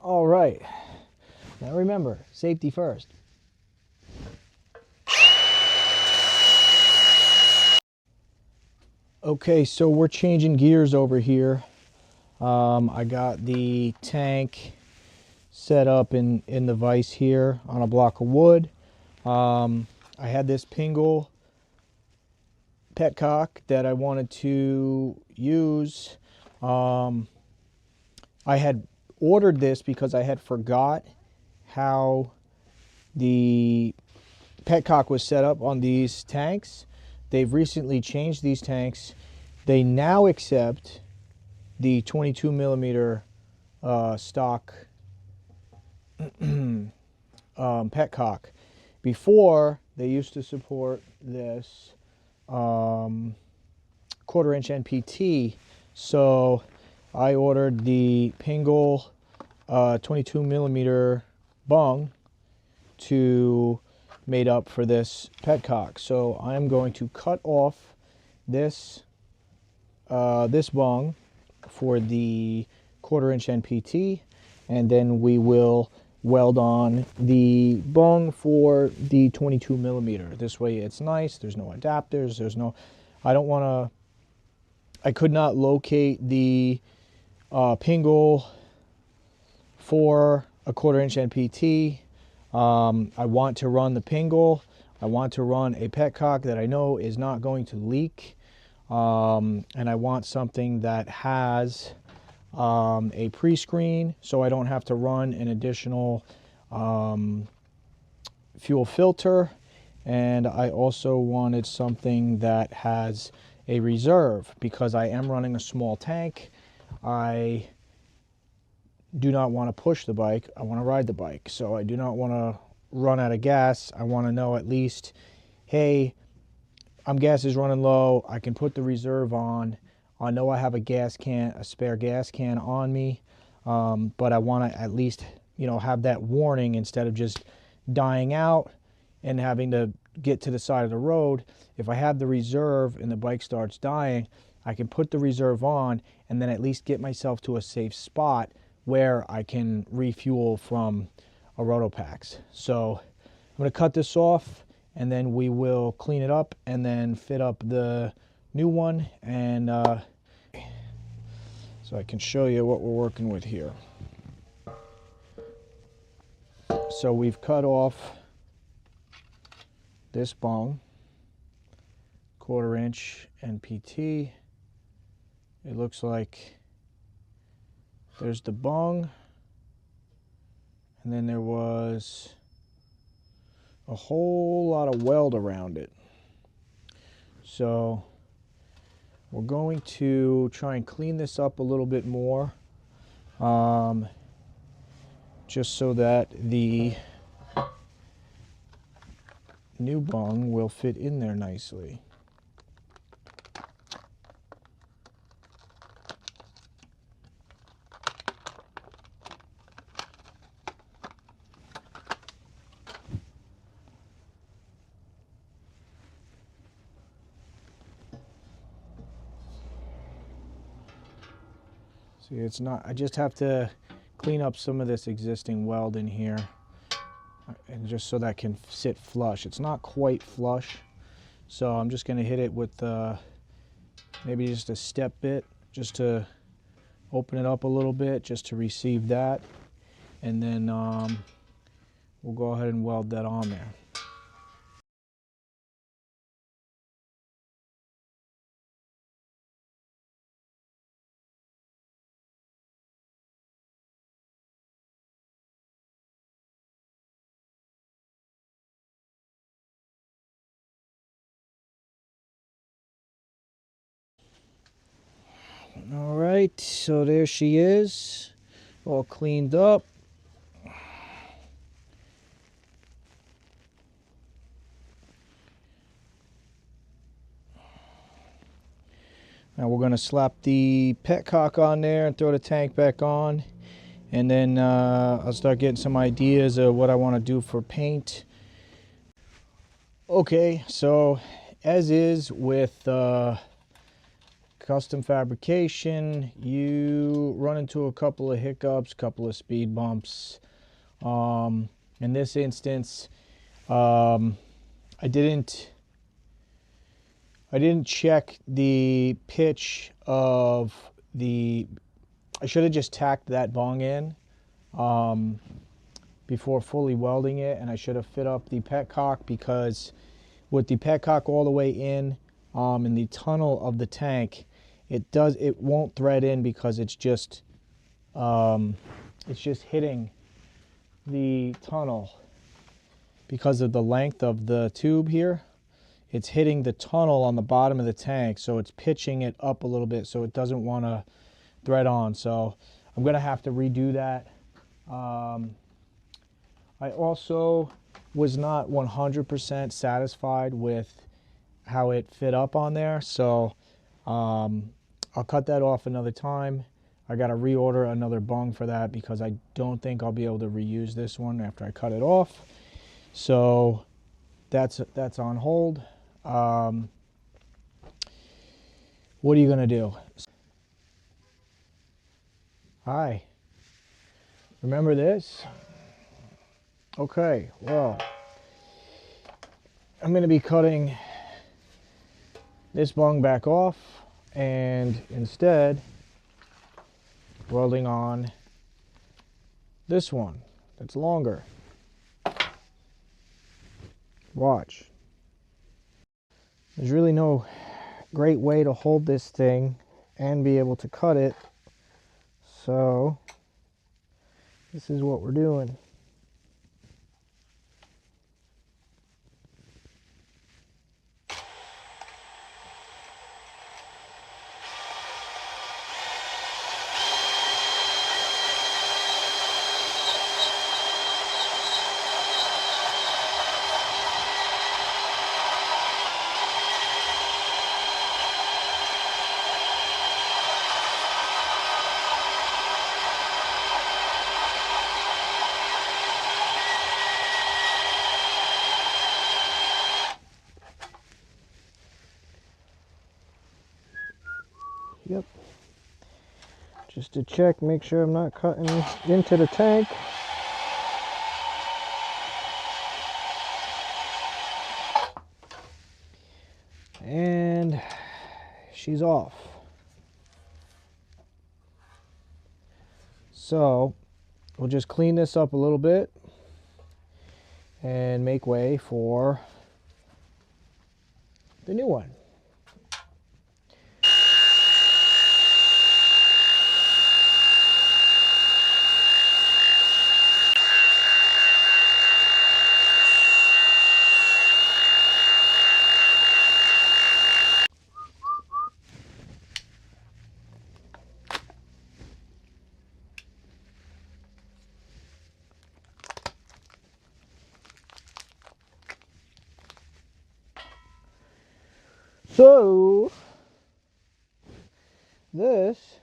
All right. Now remember, safety first. Okay, so we're changing gears over here. I got the tank set up in the vise here on a block of wood. I had this Pingle Petcock that I wanted to use. I had ordered this because I had forgot how the Petcock was set up on these tanks. They've recently changed these tanks. They now accept the 22 millimeter stock Petcock. Before, they used to support this 1/4 inch NPT. So I ordered the Pingle 22 millimeter bung to made up for this Petcock. So I'm going to cut off this this bung for the 1/4 inch NPT, and then we will weld on the bung for the 22 millimeter. This way it's nice. There's no adapters. There's no, I could not locate the Pingle for a 1/4 inch NPT. I want to run the Pingle. I want to run a Petcock that I know is not going to leak. And I want something that has a pre-screen, so I don't have to run an additional fuel filter. And I also wanted something that has a reserve, because I am running a small tank. I do not want to push the bike. I want to ride the bike. So I do not want to run out of gas. I want to know at least, hey, gas is running low. I can put the reserve on. I know I have a gas can, a spare gas can on me, but I want to at least, have that warning instead of just dying out and having to get to the side of the road. If I have the reserve and the bike starts dying, I can put the reserve on and then at least get myself to a safe spot where I can refuel from a Rotopax. So I'm going to cut this off, and then we will clean it up and then fit up the new one. And so I can show you what we're working with here. So we've cut off this bung, 1/4 inch NPT. It looks like there's the bung, and then there was a whole lot of weld around it. So we're going to try and clean this up a little bit more, just so that the new bung will fit in there nicely. See, it's not, I just have to clean up some of this existing weld in here, and just so that can sit flush. It's not quite flush, so I'm just going to hit it with maybe just a step bit, just to open it up a little bit, just to receive that, and then we'll go ahead and weld that on there. All right, so there she is, all cleaned up. Now we're going to slap the Petcock on there and throw the tank back on, and then I'll start getting some ideas of what I want to do for paint. Okay, so as is with custom fabrication, you run into a couple of hiccups, couple of speed bumps. In this instance, I didn't check the pitch of the, I should have just tacked that bung in before fully welding it, and I should have fit up the petcock, because with the petcock all the way in the tunnel of the tank, it won't thread in, because it's just hitting the tunnel because of the length of the tube here. It's hitting the tunnel on the bottom of the tank, so it's pitching it up a little bit, so it doesn't want to thread on. So I'm gonna have to redo that. I also was not 100% satisfied with how it fit up on there, so I'll cut that off another time. I got to reorder another bung for that, because I don't think I'll be able to reuse this one after I cut it off. So that's on hold. What are you gonna do? Hi. Remember this? Okay, well, I'm going to be cutting this bung back off and instead welding on this one that's longer. Watch. There's really no great way to hold this thing and be able to cut it, so this is what we're doing. Yep. Just to check, make sure I'm not cutting into the tank. And she's off. So we'll just clean this up a little bit and make way for the new one. So this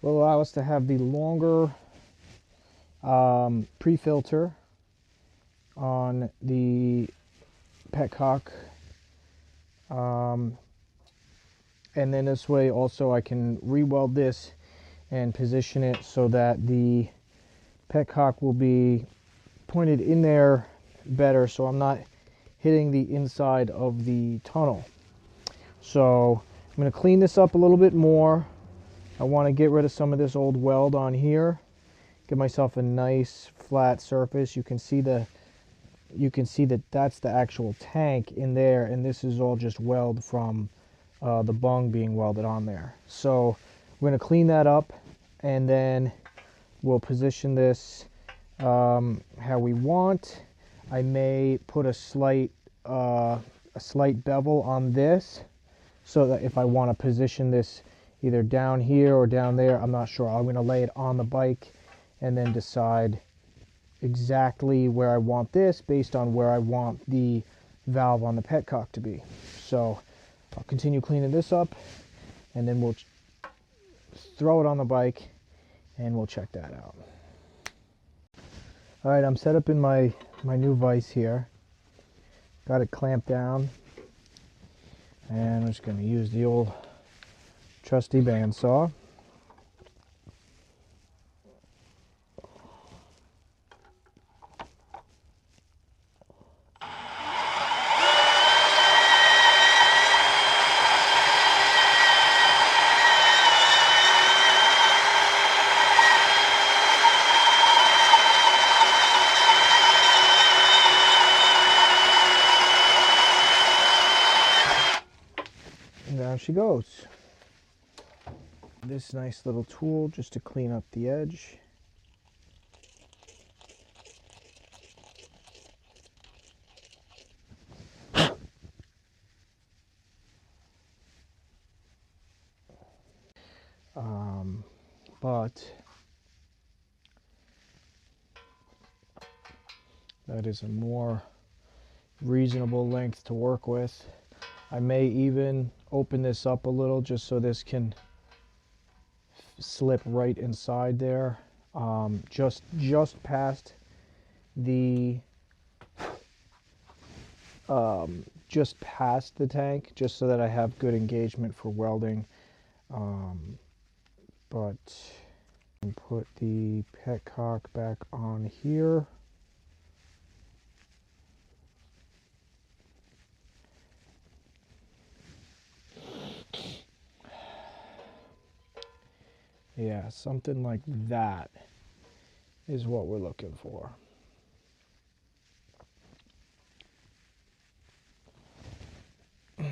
will allow us to have the longer pre-filter on the petcock, and then this way also I can re-weld this and position it so that the petcock will be pointed in there better, so I'm not hitting the inside of the tunnel. So I'm going to clean this up a little bit more. I want to get rid of some of this old weld on here, give myself a nice flat surface. You can see that that's the actual tank in there, and this is all just weld from the bung being welded on there. So we're going to clean that up, and then we'll position this how we want. I may put a slight bevel on this, so that if I want to position this either down here or down there, I'm not sure. I'm going to lay it on the bike and then decide exactly where I want this based on where I want the valve on the petcock to be. So I'll continue cleaning this up, and then we'll throw it on the bike and we'll check that out. All right, I'm set up in my new vise here. Got it clamped down, and I'm just going to use the old trusty bandsaw. And down she goes. This nice little tool just to clean up the edge. But that is a more reasonable length to work with. I may even open this up a little just so this can slip right inside there, just past the tank, just so that I have good engagement for welding. But put the petcock back on here. Yeah, something like that is what we're looking for. Right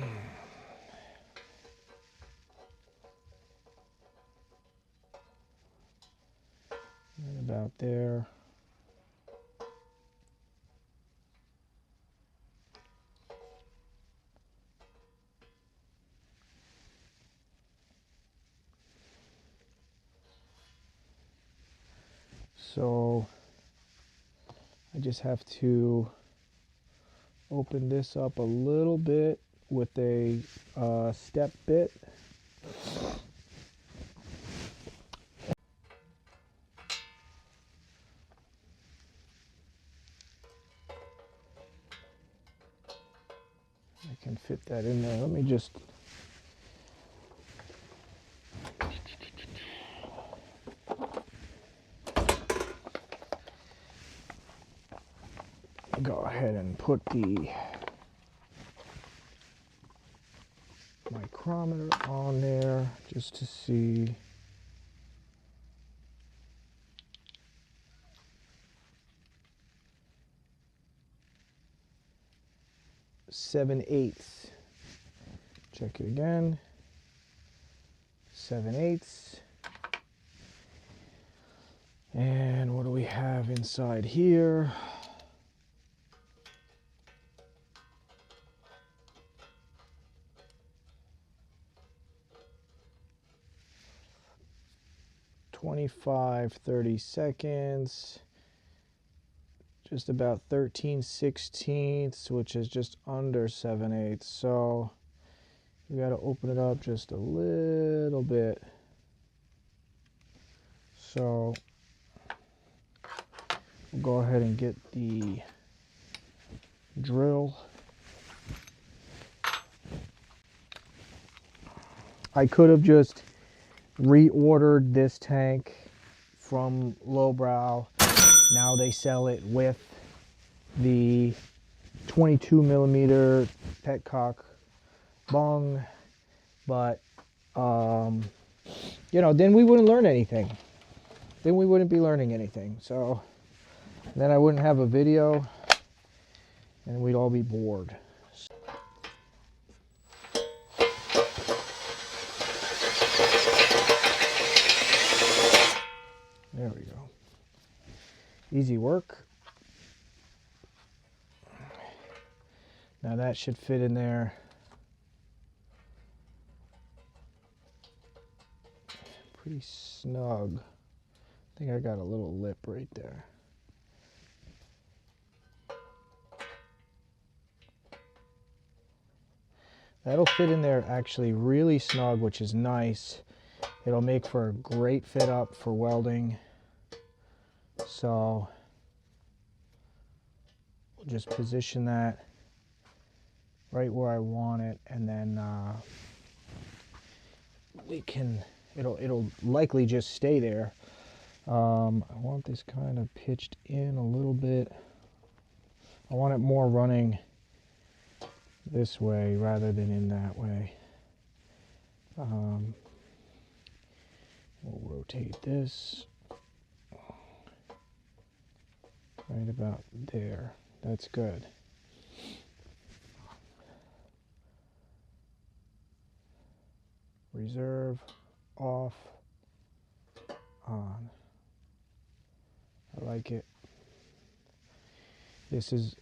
about there. So I just have to open this up a little bit with a step bit. I can fit that in there. Let me just go ahead and put the micrometer on there just to see. Seven eighths. Check it again. 7/8. And what do we have inside here? .25 30 just about 13/16, which is just under 7/8. So we got to open it up just a little bit. So we'll go ahead and get the drill. I could have just reordered this tank from Lowbrow. Now they sell it with the 22mm Petcock bung, but you know, then we wouldn't learn anything. Then we wouldn't be learning anything. So then I wouldn't have a video, and we'd all be bored. There we go. Easy work. Now that should fit in there. Pretty snug. I think I got a little lip right there. That'll fit in there actually really snug, which is nice. It'll make for a great fit up for welding. So we'll just position that right where I want it, and then it'll likely just stay there. I want this kind of pitched in a little bit. I want it more running this way rather than in that way. We'll rotate this right about there. That's good. Reserve, off, on. I like it. This is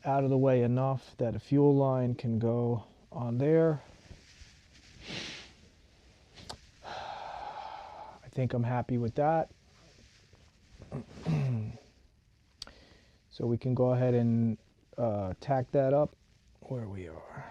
out of the way enough that a fuel line can go on there. I think I'm happy with that. So we can go ahead and tack that up where we are.